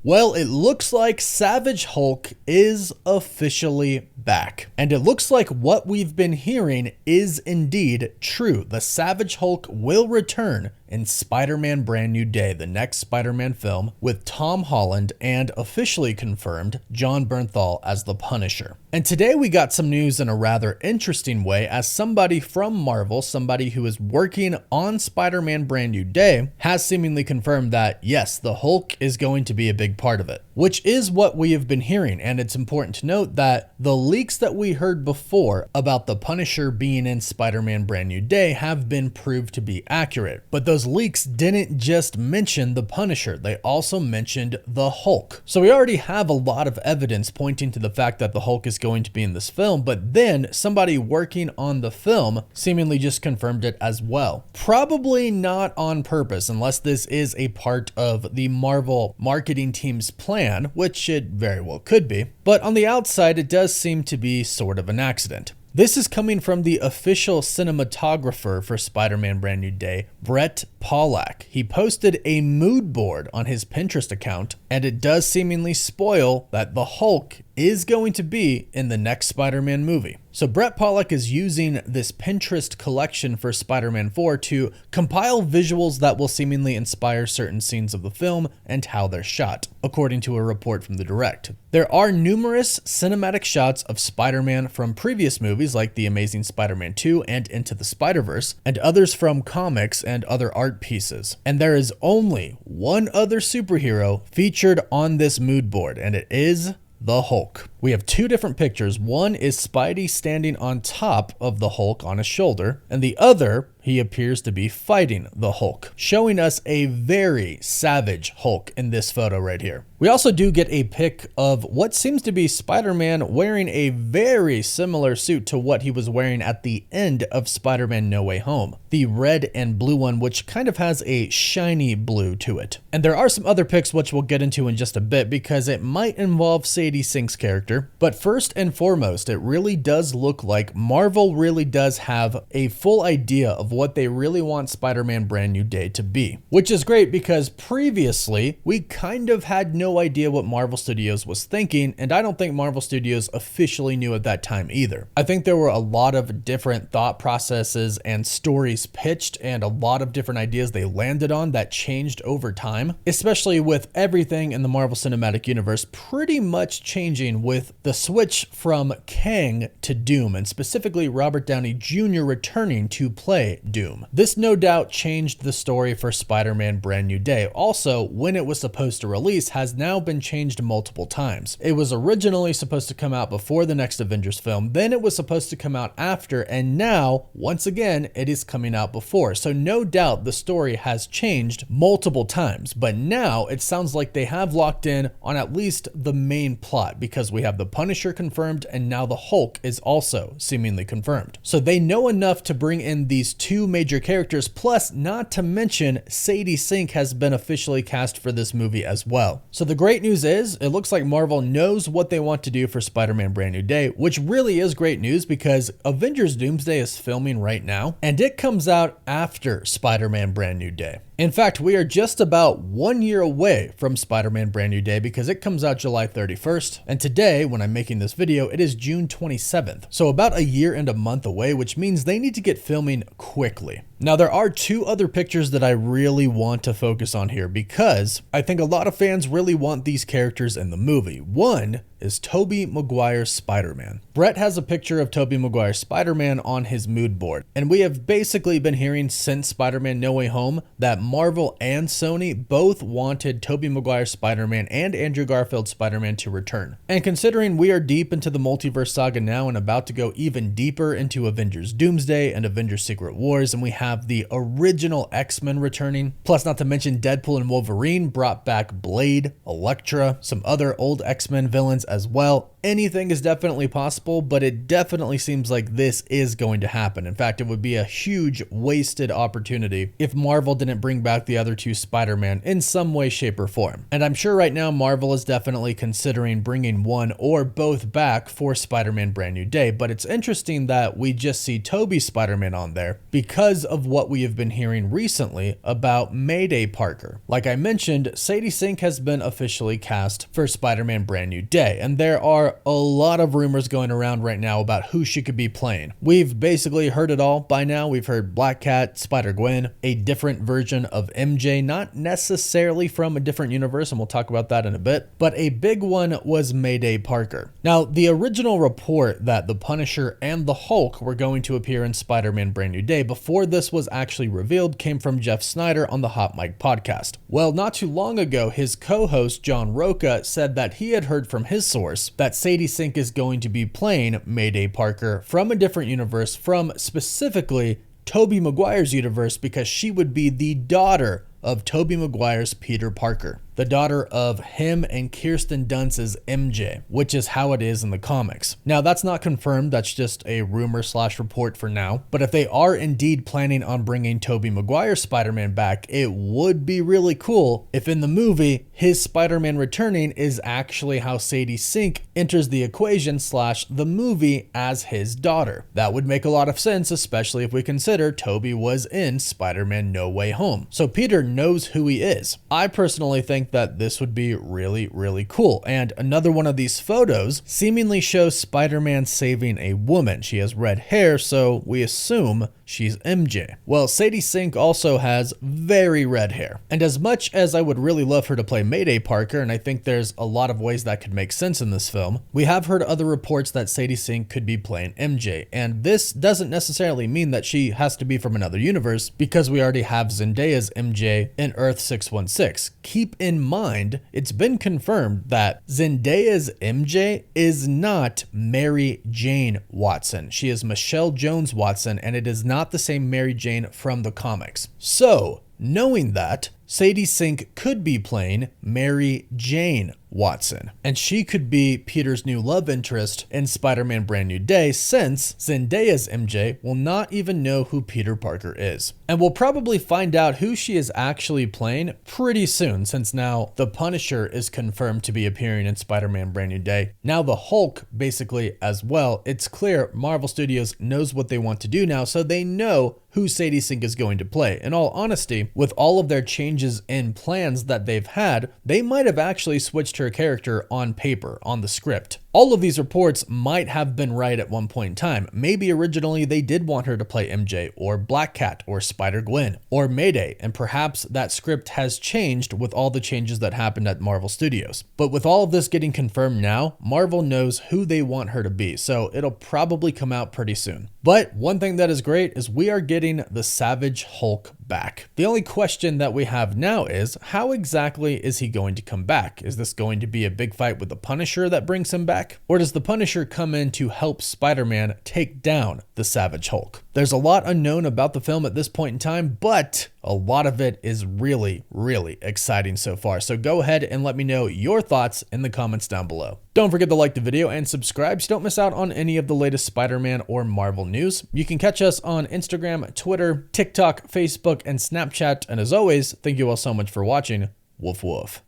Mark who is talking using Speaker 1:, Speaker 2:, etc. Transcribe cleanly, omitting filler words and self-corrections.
Speaker 1: Well, it looks like Savage Hulk is officially back. And it looks like what we've been hearing is indeed true. The Savage Hulk will return in Spider-Man Brand New Day, the next Spider-Man film, with Tom Holland and officially confirmed Jon Bernthal as the Punisher. And today we got some news in a rather interesting way, as somebody from Marvel, somebody who is working on Spider-Man Brand New Day, has seemingly confirmed that yes, the Hulk is going to be a big part of it, which is what we have been hearing. And it's important to note that the leaks that we heard before about the Punisher being in Spider-Man Brand New Day have been proved to be accurate. But those leaks didn't just mention the Punisher, they also mentioned the Hulk. So we already have a lot of evidence pointing to the fact that the Hulk is going to be in this film, but then somebody working on the film seemingly just confirmed it as well. Probably not on purpose, unless this is a part of the Marvel marketing team's plan, which it very well could be. But on the outside, it does seem to be sort of an accident. This is coming from the official cinematographer for Spider-Man Brand New Day, Brett Pollack. He posted a mood board on his Pinterest account, and it does seemingly spoil that the Hulk is going to be in the next Spider-Man movie. So Brett Pollack is using this Pinterest collection for Spider-Man 4 to compile visuals that will seemingly inspire certain scenes of the film and how they're shot, according to a report from the Direct. There are numerous cinematic shots of Spider-Man from previous movies like The Amazing Spider-Man 2 and Into the Spider-Verse, and others from comics and other art pieces. And there is only one other superhero featured on this mood board, and it is the Hulk. We have two different pictures. One is Spidey standing on top of the Hulk on his shoulder, and the other, he appears to be fighting the Hulk, showing us a very savage Hulk in this photo right here. We also do get a pic of what seems to be Spider-Man wearing a very similar suit to what he was wearing at the end of Spider-Man No Way Home. The red and blue one, which kind of has a shiny blue to it. And there are some other pics which we'll get into in just a bit, because it might involve Sadie Sink's character. But first and foremost, it really does look like Marvel really does have a full idea of what they really want Spider-Man Brand New Day to be. Which is great, because previously we kind of had no idea what Marvel Studios was thinking, and I don't think Marvel Studios officially knew at that time either. I think there were a lot of different thought processes and stories pitched, and a lot of different ideas they landed on that changed over time, especially with everything in the Marvel Cinematic Universe pretty much changing with the switch from Kang to Doom, and specifically Robert Downey Jr. returning to play Doom. This no doubt changed the story for Spider-Man Brand New Day. Also, when it was supposed to release has now been changed multiple times. It was originally supposed to come out before the next Avengers film, then it was supposed to come out after, and now, once again, it is coming out before. So no doubt the story has changed multiple times, but now it sounds like they have locked in on at least the main plot, because we have the Punisher confirmed, and now the Hulk is also seemingly confirmed. So they know enough to bring in these two major characters, plus not to mention Sadie Sink has been officially cast for this movie as well. So the great news is, it looks like Marvel knows what they want to do for Spider-Man Brand New Day, which really is great news, because Avengers Doomsday is filming right now, and it comes out after Spider-Man Brand New Day. In fact, we are just about 1 year away from Spider-Man Brand New Day, because it comes out July 31st, and today, when I'm making this video, it is June 27th. So about a year and a month away, which means they need to get filming quickly. Now, there are two other pictures that I really want to focus on here, because I think a lot of fans really want these characters in the movie. One is Tobey Maguire's Spider-Man. Brett has a picture of Tobey Maguire's Spider-Man on his mood board, and we have basically been hearing since Spider-Man No Way Home that Marvel and Sony both wanted Tobey Maguire's Spider-Man and Andrew Garfield's Spider-Man to return. And considering we are deep into the multiverse saga now and about to go even deeper into Avengers Doomsday and Avengers Secret Wars, and we have the original X-Men returning, plus not to mention Deadpool and Wolverine brought back Blade, Elektra, some other old X-Men villains as well. Anything is definitely possible, but it definitely seems like this is going to happen. In fact, it would be a huge wasted opportunity if Marvel didn't bring back the other two Spider-Man in some way, shape, or form. And I'm sure right now Marvel is definitely considering bringing one or both back for Spider-Man Brand New Day, but it's interesting that we just see Tobey's Spider-Man on there because of of what we have been hearing recently about Mayday Parker. Like I mentioned, Sadie Sink has been officially cast for Spider-Man Brand New Day, and there are a lot of rumors going around right now about who she could be playing. We've basically heard it all by now. We've heard Black Cat, Spider-Gwen, a different version of MJ, not necessarily from a different universe, and we'll talk about that in a bit, but a big one was Mayday Parker. Now, the original report that the Punisher and the Hulk were going to appear in Spider-Man Brand New Day before this was actually revealed came from Jeff Snyder on the Hot Mic podcast. Well, not too long ago, his co-host John Roca said that he had heard from his source that Sadie Sink is going to be playing Mayday Parker from a different universe, from specifically Tobey Maguire's universe, because she would be the daughter of Tobey Maguire's Peter Parker, the daughter of him and Kirsten Dunst's MJ, which is how it is in the comics. Now, that's not confirmed, that's just a rumor / report for now, but if they are indeed planning on bringing Tobey Maguire's Spider-Man back, it would be really cool if in the movie, his Spider-Man returning is actually how Sadie Sink enters the equation / the movie as his daughter. That would make a lot of sense, especially if we consider Tobey was in Spider-Man No Way Home. So Peter knows who he is. I personally think that this would be really, really cool. And another one of these photos seemingly shows Spider-Man saving a woman. She has red hair, so we assume she's MJ. Well, Sadie Sink also has very red hair. And as much as I would really love her to play Mayday Parker, and I think there's a lot of ways that could make sense in this film, we have heard other reports that Sadie Sink could be playing MJ. And this doesn't necessarily mean that she has to be from another universe, because we already have Zendaya's MJ in Earth 616. Keep in mind, it's been confirmed that Zendaya's MJ is not Mary Jane Watson. She is Michelle Jones Watson, and it is not the same Mary Jane from the comics. So, knowing that, Sadie Sink could be playing Mary Jane Watson, and she could be Peter's new love interest in Spider-Man Brand New Day, since Zendaya's MJ will not even know who Peter Parker is. And we'll probably find out who she is actually playing pretty soon, since now the Punisher is confirmed to be appearing in Spider-Man Brand New Day. Now the Hulk basically as well. It's clear Marvel Studios knows what they want to do now, so they know who Sadie Sink is going to play. In all honesty, with all of their changes in plans that they've had, they might have actually switched her character on paper, on the script. All of these reports might have been right at one point in time. Maybe originally they did want her to play MJ or Black Cat or Spider-Gwen or Mayday, and perhaps that script has changed with all the changes that happened at Marvel Studios. But with all of this getting confirmed now, Marvel knows who they want her to be, so it'll probably come out pretty soon. But one thing that is great is we are getting the Savage Hulk back. The only question that we have now is, how exactly is he going to come back? Is this going to be a big fight with the Punisher that brings him back? Or does the Punisher come in to help Spider-Man take down the Savage Hulk? There's a lot unknown about the film at this point in time, but a lot of it is really, really exciting so far. So go ahead and let me know your thoughts in the comments down below. Don't forget to like the video and subscribe so don't miss out on any of the latest Spider-Man or Marvel news. You can catch us on Instagram, Twitter, TikTok, Facebook, and Snapchat. And as always, thank you all so much for watching. Woof woof.